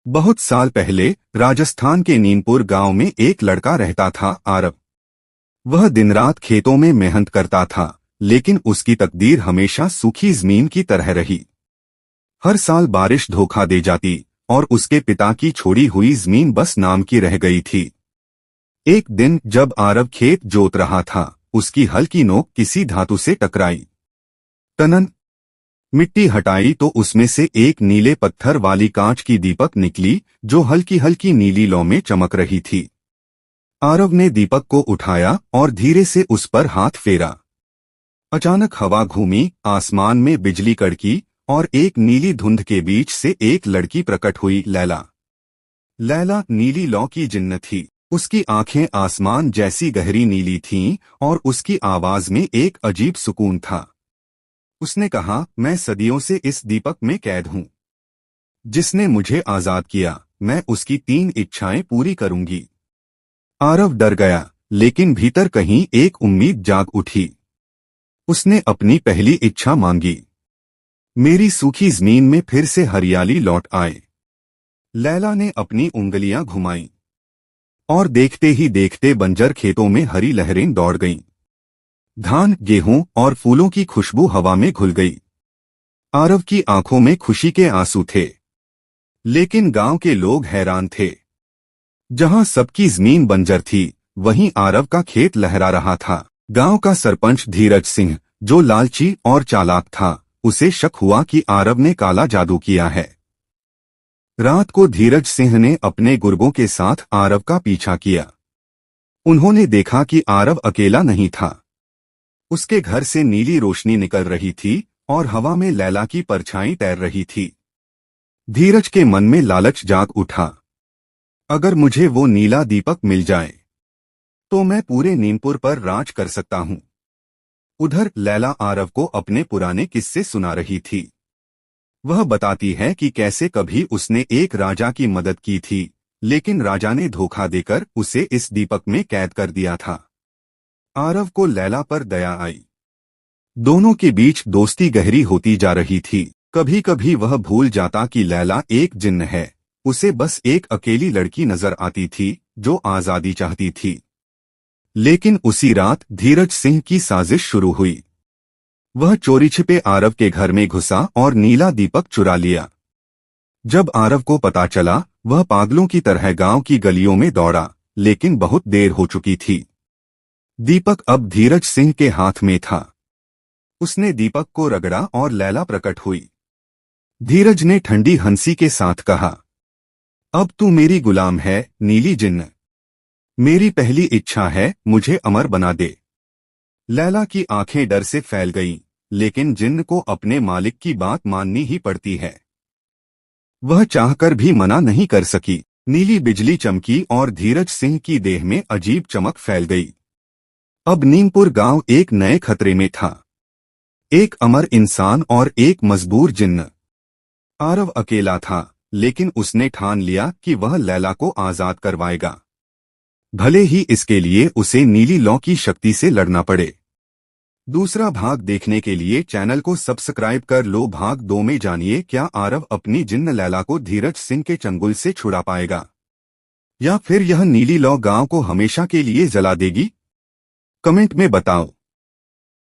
बहुत साल पहले राजस्थान के नीमपुर गांव में एक लड़का रहता था, आरव। वह दिन रात खेतों में मेहनत करता था, लेकिन उसकी तकदीर हमेशा सूखी जमीन की तरह रही। हर साल बारिश धोखा दे जाती और उसके पिता की छोड़ी हुई जमीन बस नाम की रह गई थी। एक दिन जब आरव खेत जोत रहा था, उसकी हल की नोक किसी धातु से टकराई। तनन मिट्टी हटाई तो उसमें से एक नीले पत्थर वाली कांच की दीपक निकली, जो हल्की हल्की नीली लौ में चमक रही थी। आरव ने दीपक को उठाया और धीरे से उस पर हाथ फेरा। अचानक हवा घूमी, आसमान में बिजली कड़की और एक नीली धुंध के बीच से एक लड़की प्रकट हुई, लैला। लैला नीली लौ की जिन्न थी। उसकी आंखें आसमान जैसी गहरी नीली थीं और उसकी आवाज में एक अजीब सुकून था। उसने कहा, मैं सदियों से इस दीपक में कैद हूं। जिसने मुझे आजाद किया, मैं उसकी 3 इच्छाएं पूरी करूंगी। आरव डर गया, लेकिन भीतर कहीं एक उम्मीद जाग उठी। उसने अपनी पहली इच्छा मांगी, मेरी सूखी जमीन में फिर से हरियाली लौट आए। लैला ने अपनी उंगलियां घुमाईं और देखते ही देखते बंजर खेतों में हरी लहरें दौड़ गईं। धान, गेहूं और फूलों की खुशबू हवा में घुल गई। आरव की आंखों में खुशी के आंसू थे, लेकिन गांव के लोग हैरान थे। जहां सबकी जमीन बंजर थी, वहीं आरव का खेत लहरा रहा था। गांव का सरपंच धीरज सिंह, जो लालची और चालाक था, उसे शक हुआ कि आरव ने काला जादू किया है। रात को धीरज सिंह ने अपने गुर्गों के साथ आरव का पीछा किया। उन्होंने देखा कि आरव अकेला नहीं था। उसके घर से नीली रोशनी निकल रही थी और हवा में लैला की परछाई तैर रही थी। धीरज के मन में लालच जाग उठा। अगर मुझे वो नीला दीपक मिल जाए, तो मैं पूरे नीमपुर पर राज कर सकता हूं। उधर लैला आरव को अपने पुराने किस्से सुना रही थी। वह बताती है कि कैसे कभी उसने एक राजा की मदद की थी, लेकिन राजा ने धोखा देकर उसे इस दीपक में कैद कर दिया था। आरव को लैला पर दया आई। दोनों के बीच दोस्ती गहरी होती जा रही थी। कभी कभी वह भूल जाता कि लैला एक जिन्न है। उसे बस एक अकेली लड़की नजर आती थी, जो आजादी चाहती थी। लेकिन उसी रात धीरज सिंह की साजिश शुरू हुई। वह चोरी छिपे आरव के घर में घुसा और नीला दीपक चुरा लिया। जब आरव को पता चला, वह पागलों की तरह गांव की गलियों में दौड़ा, लेकिन बहुत देर हो चुकी थी। दीपक अब धीरज सिंह के हाथ में था। उसने दीपक को रगड़ा और लैला प्रकट हुई। धीरज ने ठंडी हंसी के साथ कहा, अब तू मेरी गुलाम है, नीली जिन्न। मेरी पहली इच्छा है, मुझे अमर बना दे। लैला की आंखें डर से फैल गईं, लेकिन जिन्न को अपने मालिक की बात माननी ही पड़ती है। वह चाहकर भी मना नहीं कर सकी। नीली बिजली चमकी और धीरज सिंह की देह में अजीब चमक फैल गई। अब नीमपुर गांव एक नए खतरे में था। एक अमर इंसान और एक मजबूर जिन्न। आरव अकेला था, लेकिन उसने ठान लिया कि वह लैला को आजाद करवाएगा, भले ही इसके लिए उसे नीली लौ की शक्ति से लड़ना पड़े। दूसरा भाग देखने के लिए चैनल को सब्सक्राइब कर लो। भाग 2 में जानिए, क्या आरव अपनी जिन्न लैला को धीरज सिंह के चंगुल से छुड़ा पाएगा, या फिर यह नीली लौ गांव को हमेशा के लिए जला देगी। कमेंट में बताओ।